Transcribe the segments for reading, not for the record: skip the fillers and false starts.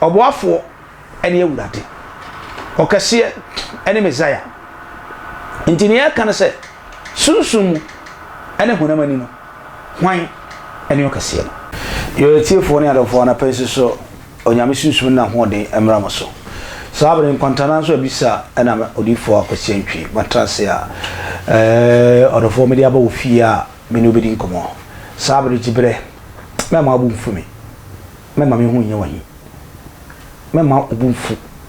oboafo ene ewurade okese ene Messiah ntini ya kan se sunsum ene honamani no hwan ene okese no yo tiefo ne adofo na pese so onyame sunsum na hode emra so sabre nkwantana so abisa ena odifo akwese ntwi matrase a odofo media ba ofia meni obedi nkomo sabre jibre mema abu mfumi mema me hu nye wahi mema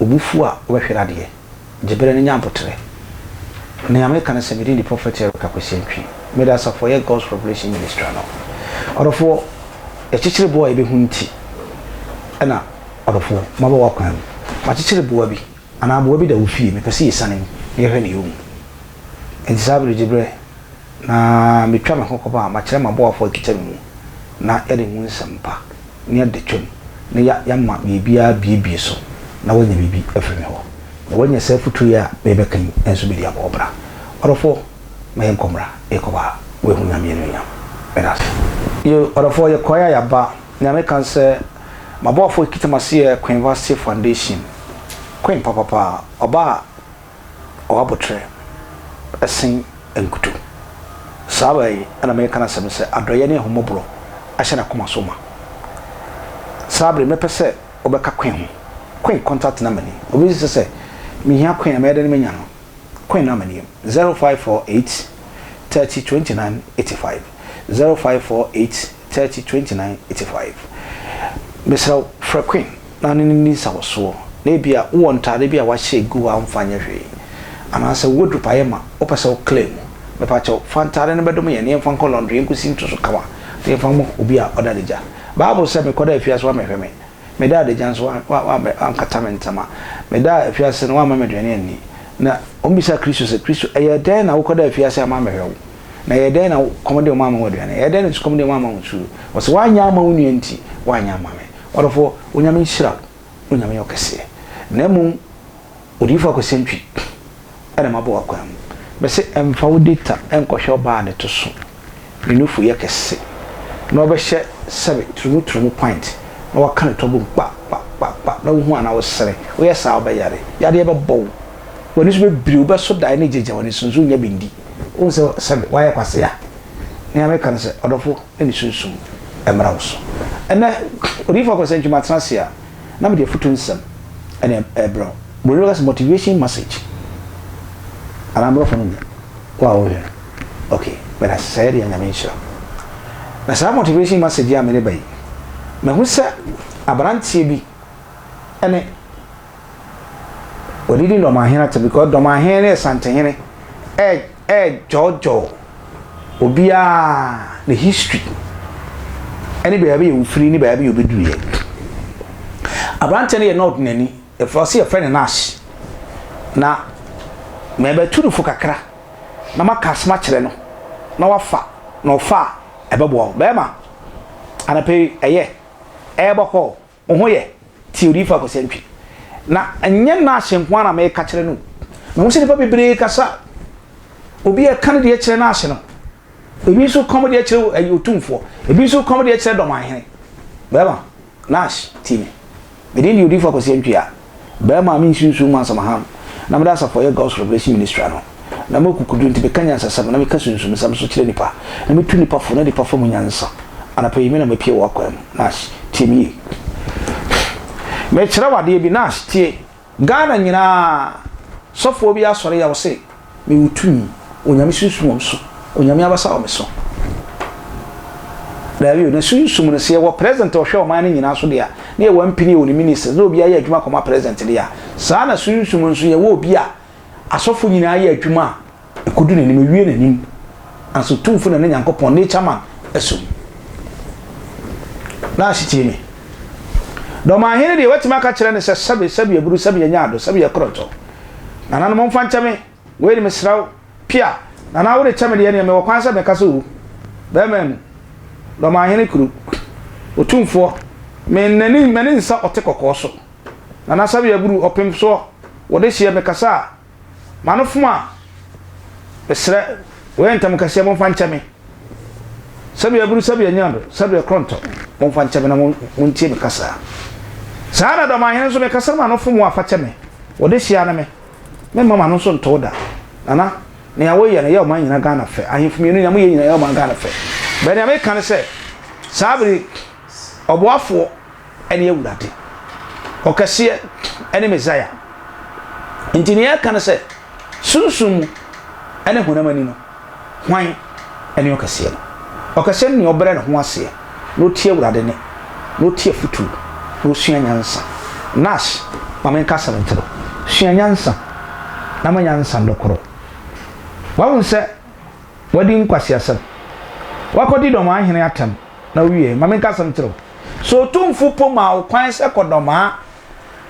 obufu a obehwera de jibre ne nyampotre ne ame kana se medi prophet Erica kwese ntwi meda sa for your God's revelation ministry no odofo echichire bo ebe hu nti ena odofo maba wakwan ma chichire bo bi ana bo bi da ofie me pese yesane ye hwe ne yom enti sabre jibre na metwa me hokoba ma kire ma bo afo kitare mu na yede hu nsampa ne de twem ne ya ma bibia bibie so na wanya bibi afreme ho na wanya sefutu ya bebe kan enso bi dia obra odofo ma yen komra ekoba we hu nyame no yam beras yo odofo ye koya ya ba nyame kan se ma bo afo kitamase Queen Varsity Foundation Queen papa oba owabotre asin enkutu sabai ana me kana se adoye ne homobro ahye na koma soma sabre me pese obeka Queen contact number ni obi se mi hia Queen me de ne menya no Queen number ni 0548 3029 85 0548 3029 85 Mr. Queen na ni sawoso na bia wo ntade bia wa hye gu amfanya hwe ana se wodu paye ma opese o claim me pa cho fantare ne bedom ye ne mfa nko laundry nkusi ntuso kawa ne mfa mo obi a odadeja bible say me koda afiase wa mehweme me da adeja nso wa ankatamentama me da afiase no wa ma medwene ani na ombisa Kristo se Kristo eye den na wo koda afiase ama mehwewo na eye den na komode o ma ma wadwane eye den na komode o ma ma ntu wo se wanya ama wo nuanti wanya ama me odofo onyame nhira onyame yokese na mu odifo akosentwi ene mabo akwan bese emfa wo data enkohwe oba ne to so minufu yekese na obehye 7 true point na wakane to bu pa na wo hu ana wo sere wo yesa obeyare yade be bow woni so be biri be so dai ne jeje woni sunzu nya bindi wo se 7 waye kwase ya ne ameka se odofo eni sunsun emra wo so ene odifo akosentwi matrasia na me de futu nsam ene bro bro motivation message anambro fonu wow okay but I said ya nyame nshira na sa motivation message ya me bai me hu se abrantie bi ene odidi no mahena to because do mahena santehene jojo obia the history ene be abi free ni be abi obeduye abrantie ne not nani e force your friend NASH na mebe turu fu kakra na maka asma kire no na wafa na ofa ebebo be ma anape eye eboko oho ye theory fa ko sentwi na enye na ahempo na me ka kire no me wo se nipa bebre kasa obi e kan de kire na ahye no ebi so comedy e kire ayotumfo ebi so comedy e kire do man hene be ma NASH team me din theory fa ko sentwi a be ma mi nsunsu man samaham na meda sa for your God's revelation ministry no na mokukudu nti be kanya sasam na me kasunsu sam so kire nipa na me tu nipa fo na nipa fo munyansa ana pe yimi na me pie wakwam NASH timi me kire wade bi NASH tie Ghana nyina sofo bi asore ya wo se me wutumi onyame sunsu mom so onyame abasa o me so da bi na sunsu mu se wo president o hwe o man nyina so dia na e wampini o ni minister na obi aye adwuma koma president dia saa na sunsu mu nso ye wo obi a asofo nyina aye adwuma ekodu na nim wie na nim anso tumfu na nyankopon ne chairman esum na ahiti mi do ma hene de watima ka kire ne se sabe aburu sabe nyaado sabe yakroto na nanu mo fancha me we ni mesraw pia na na wo de chame de ne me wo kwan sabe ka so be men do ma hene kuru otumfo menani nsa otekoko so na na sabe aburu opem so wo de hie me kasa manofo a esre we ntam kase mo fancha me sabe aburu sabe nyaado sabe yakroto mo fancha me na mo ntie me kasa Sana do ma hene so me kasa ma no fo mu afa cheme wo de hia na me mama no so nto da nana ne ya wo ye na ye o man nyina Ghana fe ahemfo me no ya mo ye nyina ye o man Ghana fe be ne me kan se sabri oboafo ene ewurade okase ene Messiah engineer kan se sunsum ene honamani no hwan ene okase no okase ne obre ne ho ase no tie ewurade ne no tie futu no sua nyansa NASH mamen kasa ntro sua nyansa na manyansa ndokoro wawu se wadi nkwasi asem wakodi do ma ahene atam na wiye mamen kasa ntro so tumfu poma okwan se kodoma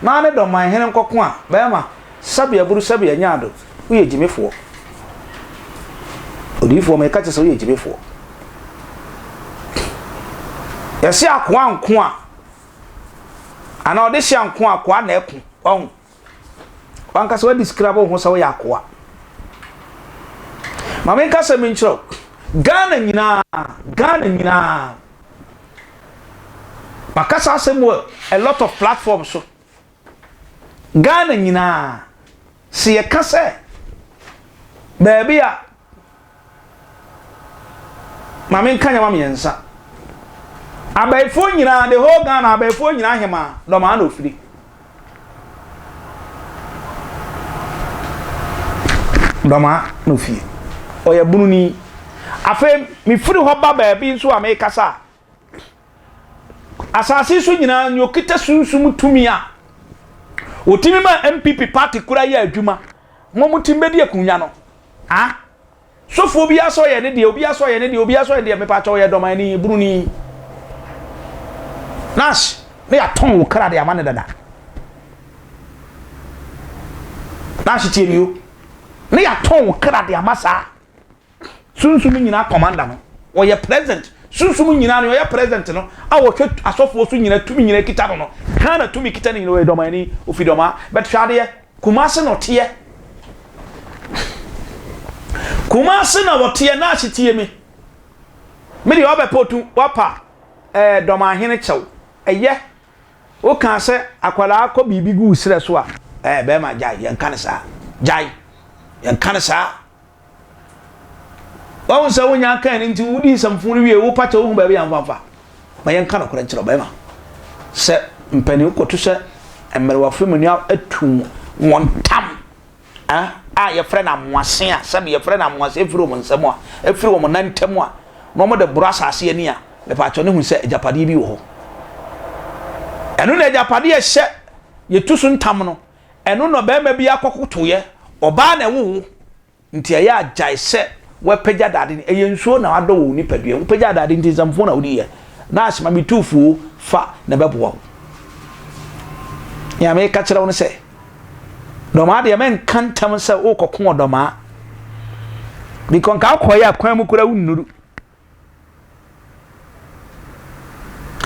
na ne do ma ahene nkoko a ba ma sabia buru sabia nyaado wiye jimefo odifo me ka tse wiye jimefo yesi akwa nko a ana ode hia nko akwa na eku on wanka so describe ho so ya akwa mamen ka se minchro Ghana nyina makasa asem a lot of platforms so Ghana nyina se ye ka se baby a mamen kanya ma mensa abaifo nyina the whole Ghana abaifo nyina hema do ma na ofiri do ma no fie oya bununi afa mi firi ho ba baby nso a me kasa asase so nyina nyokita sunsum tumi a otimi ma MPP party kura ya adwuma mo mutimbe de akunya no ah sofo bi aso ye ne de obi aso ye ne de obi aso ye de me pa cho ye do ma ni bununi NASH me ya ton kra de amane dada NASH tienio me ya ton kra de amasa sunsum nyina commander no o ye president sunsum nyina no ye president no a wo hwe asofo so nyina tumi nyina kita no kana tumi kita ni no do mani ofidoma but hwade kumase no tie kumase na wo tie NASH tie me de obepotu wapa do ma hene chew eye o kan se akwala akọ bibi gu sire so a be ma jai yan kan sa jai yan kan sa won se wonya kan nti wudi samfunu wie wo pacha wo ba be yan fanfa ma yan kan akọ nchiro be ma se mpani ukotu se emerwa femu ni atum wontam a ye frɛ na moase a se ye frɛ na moase efiri wo nsɛm a efiri wo nantam a no mo de brasa ase ani a me pacha ne hu se japade bi wo ho enu na japade ye hye ye tusu ntam no enu no be ma bi akokotoye oba na wo nti ya agyae se we pagya dade ne ye nsuo na ado wo ni padua wo pagya dade nti zamfo na wodi ye na asema mi tufu fa na bebo ya me ka kire wo se do ma de men kantam se wo kokko do ma bikon ka akoye akwan mu kura wunnuru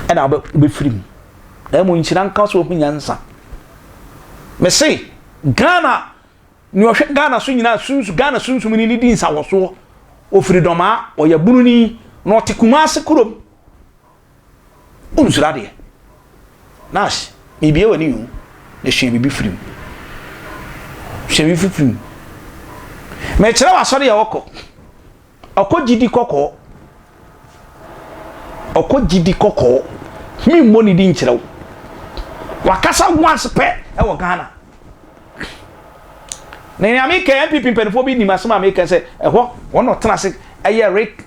ena be firim na mo nchira nka so hu nyansa me say Ghana ni o hwe Ghana so nyina sunsu Ghana sunsu mu ni di nsa wo so o freedoma o ya bununi no tekuma ase kurom unsura de NASH mi bie wani hu ne hwe bibi firim hwe bibi firim me kire wa sori ya woko okogidi kokko mi moni di nkyerɛw wakasa once pe e wo Ghana na ni amika MPP mpanifo bi ni masema amika se ɛhɔ wɔn ɔtena se ɛyɛ rek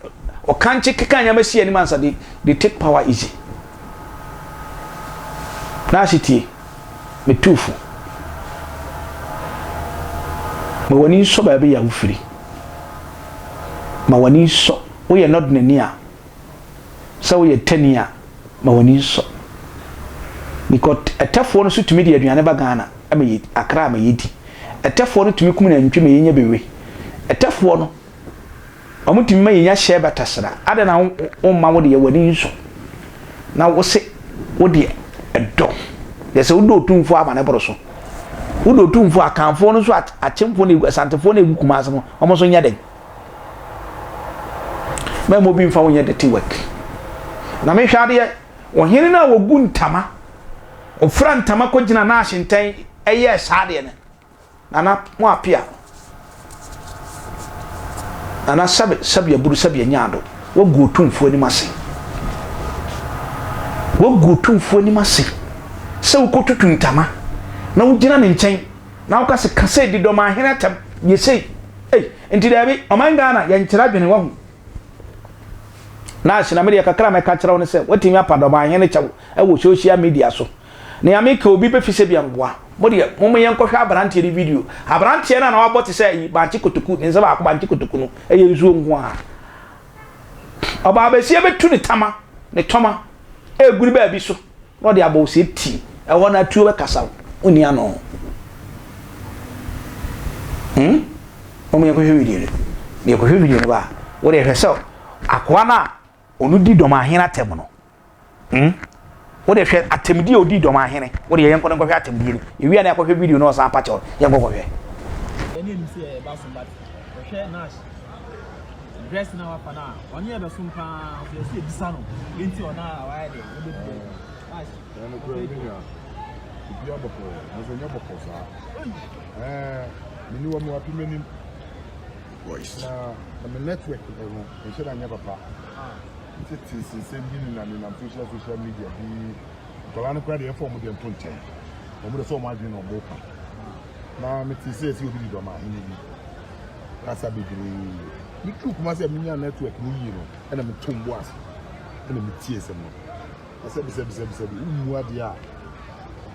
ɔkanche keka nyama si ani mansa they take power easy na city metufu ma wani so ba be ya ufiri ma wani so wo ye not nani a so wo ye tania ma wani so because etafo no so tumi de aduane ba Ghana amayi akra amayedi etafo no tumi kum na ntwe me yenya bewe etafo no omutumi ma yenya share batasra ada na umma wo de ye wani so na wo se wo de edo ye se wo do tumfo amane boro so wo do tumfo akanfo no so achemfo na asantefo na egu kuma asem omo so nya den ma mo bi mfa wo nya de work na me hwade ye wo hene na wo gu ntama ofra ntama ko gina na ahyentan eye saade ne nana mo apia nana sabe ya buru sabe nyaado wo gotumfo ni mase wo gotumfo ni mase se wo kotutu ntama na wo gina ne nkyɛn na wo kase kase di dɔm ahena tam yesei enti dabi oman Ghana ya nkyira dwene wo na ahina me kakra me ka kyerɛ wo ne sɛ watimi apa dɔm ahena kyɛw ɛwɔ social media so na ya me ka obi be fise bia mboa mo de mo yen kɔhwɛ abrante di video abrante na wabɔ te sɛ banchi kotoku ne nsa ba banchi kotoku no ɛyɛ nsuo nko a ɔba abesia betu ne tama ne toma eguri ba bi so no de abɔ se ti ɛwɔ na tuo be kasa oni ano mo yen kɔhwɛ video ne kɔhwɛ video no ba wo de hwɛ sɛ akoa na onu di dɔm ahena tem no wo de hwɛ atemdi odi dɔm ahene wo de yɛn kɔ hwɛ atemdi ni ewia na akɔhwɛ video no ɔsan pakyɛ yɛn kɔ hwɛ ɛne nim sɛ ba so bat hwɛ NASH dress na wa pana ɔne yɛ bɛso mpa ɔfɛ sɛ ebisa no lenti ɔna wa yɛ de wo de NASH ɛno kɔ ebi ya ibi abɔkɔ ɛso nyɛ bɔkɔ saa mini wɔ mu apimeni voice na me network ɛno ɛhyɛ na nyɛ papa titi sinse bi na social media bi kola no kwa de efo mo de nto nkyɛn mo de so mo adwene no mo pa na me ti se obi di dɔma hene bi kasa bibiri mi tu kuma se mi nya network ni yi no ɛna me tom bo ase ɛna me tie se mo ase bi umu ade a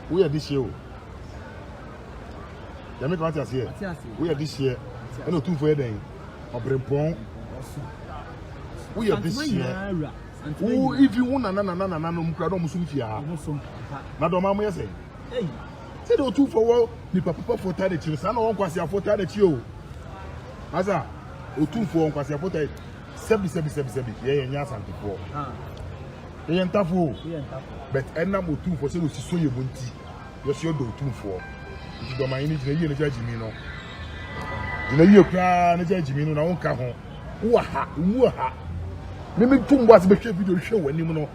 wo yɛ di hye o ya me kwati ase wo yɛ di hye ɛna otumfo yɛ den obrempɔn we are this year. Who if you want na no mukra do musum fia. Na do ma mo yese. Say do two for ni papa for tade chi sa na won kwase afo tade chi o. Asa o two for won kwase afo tade 7 ye nya asantefo. Ye ntafo. But enam o two for say o si so ye monti. Yo se do two for. Ti do ma ni jina ye ne jaji mi no. Jina ye kra ne jaji mi no na won ka ho. Wo ha. Mimi tumbo as be video hwe wani mu no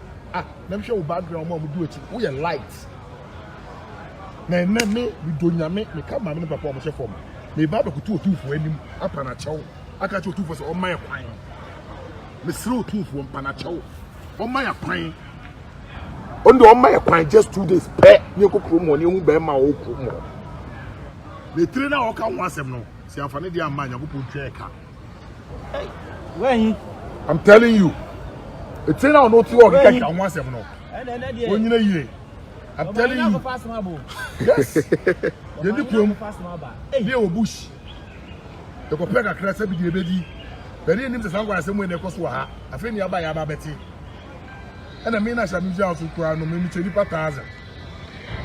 na hwe wo background mo do achi wo ye light na me do nyame me ka ma me papa mo hwe form me ba be kutu otufo anim apa na chew aka che otufo so o man kwan me sire otufo mpa na chew o man kwan ondo o man kwan just 2 days pe ni kokro mo ni hu be ma wo kro mo le tire na o ka ho asem no si afane dia ma nya gopo twa ka when I'm telling you, it's now not to work. I can't want them. When you know, I'm telling you. Yes. The diploma. They bush. The compare a class every day, baby. The name is somewhere somewhere in the Koswa. I think you're by Ababeti. And I mean, I shall be out to crown no maybe 20,000.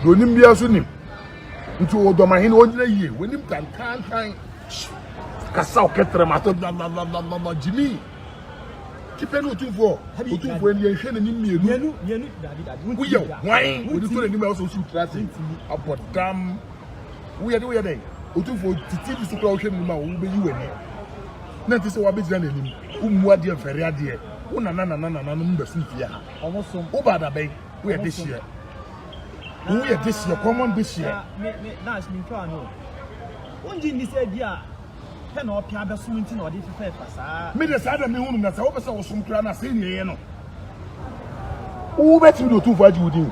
Don't even be a swim. Into Odomahin 1 year. When you can't find Casal Ketramato, Jimmy. Kipeno tufo ni ehwe na ni mienu we ye wan we do ni also shoot traffic abodam we ye dey otufo titi bi so kra hwe ni ma wo be yi wani na ti se wa be jira na nim umu ade fere ade wo na no mba su fia omosom wo ba da be we ye this year common this year me NASH ni kwa no unji ni se dia na o pia be so nti na o de fefe fasa me de sa da me hunu na sa wo be sa wo sum kra na se ni ye no wo be ti do tu fa ji wudi